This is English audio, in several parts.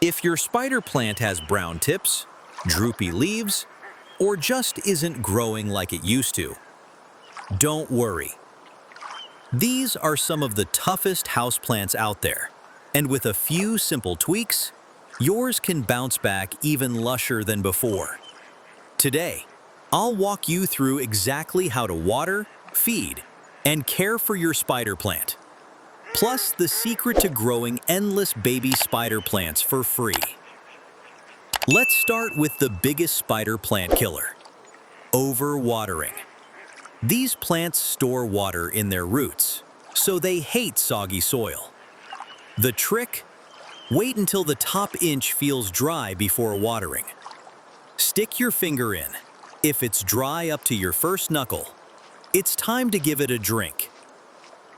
If your spider plant has brown tips, droopy leaves, or just isn't growing like it used to, don't worry. These are some of the toughest houseplants out there, and with a few simple tweaks, yours can bounce back even lusher than before. Today, I'll walk you through exactly how to water, feed, and care for your spider plant. Plus, the secret to growing endless baby spider plants for free. Let's start with the biggest spider plant killer: overwatering. These plants store water in their roots, so they hate soggy soil. The trick? Wait until the top inch feels dry before watering. Stick your finger in. If it's dry up to your first knuckle, it's time to give it a drink.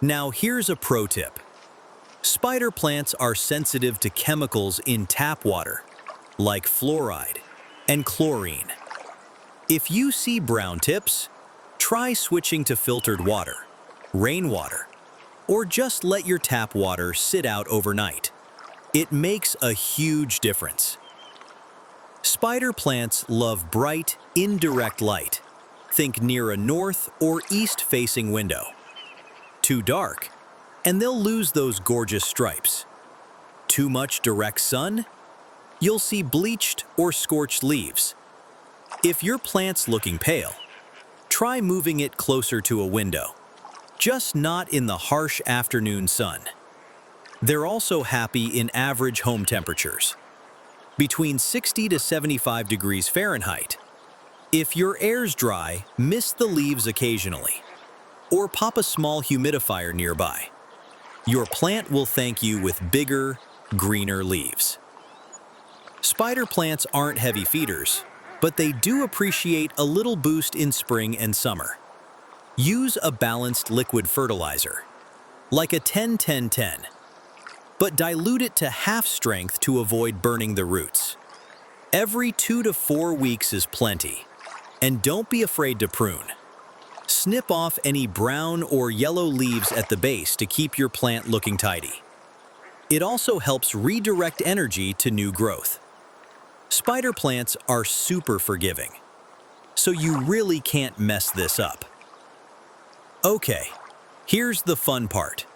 Now here's a pro tip. Spider plants are sensitive to chemicals in tap water, like fluoride and chlorine. If you see brown tips, try switching to filtered water, rainwater, or just let your tap water sit out overnight. It makes a huge difference. Spider plants love bright, indirect light. Think near a north or east-facing window. Too dark, and they'll lose those gorgeous stripes. Too much direct sun? You'll see bleached or scorched leaves. If your plant's looking pale, try moving it closer to a window, just not in the harsh afternoon sun. They're also happy in average home temperatures, between 60 to 75 degrees Fahrenheit. If your air's dry, mist the leaves occasionally, or pop a small humidifier nearby. Your plant will thank you with bigger, greener leaves. Spider plants aren't heavy feeders, but they do appreciate a little boost in spring and summer. Use a balanced liquid fertilizer, like a 10-10-10, but dilute it to half strength to avoid burning the roots. Every 2 to 4 weeks is plenty, and don't be afraid to prune. Snip off any brown or yellow leaves at the base to keep your plant looking tidy. It also helps redirect energy to new growth. Spider plants are super forgiving, so you really can't mess this up. Okay, here's the fun part: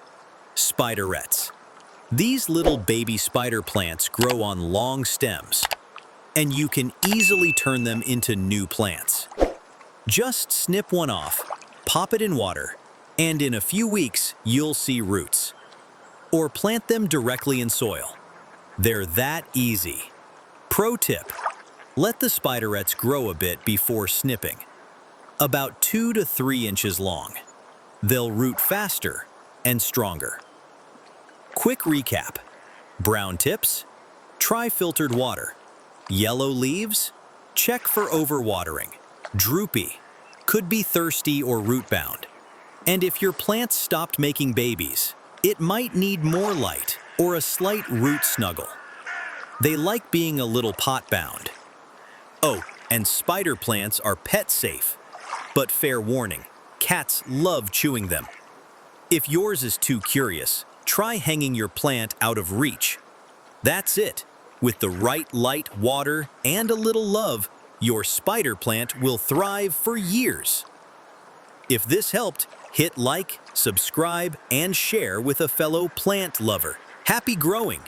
spiderettes. These little baby spider plants grow on long stems, and you can easily turn them into new plants. Just snip one off, pop it in water, and in a few weeks you'll see roots. Or plant them directly in soil. They're that easy. Pro tip: let the spiderettes grow a bit before snipping, about 2 to 3 inches long. They'll root faster and stronger. Quick recap: brown tips? Try filtered water. Yellow leaves? Check for overwatering. Droopy? Could be thirsty or root-bound. And if your plants stopped making babies, it might need more light or a slight root snuggle. They like being a little pot-bound. Oh, and spider plants are pet-safe. But fair warning, cats love chewing them. If yours is too curious, try hanging your plant out of reach. That's it. With the right light, water, and a little love, your spider plant will thrive for years. If this helped, hit like, subscribe, and share with a fellow plant lover. Happy growing!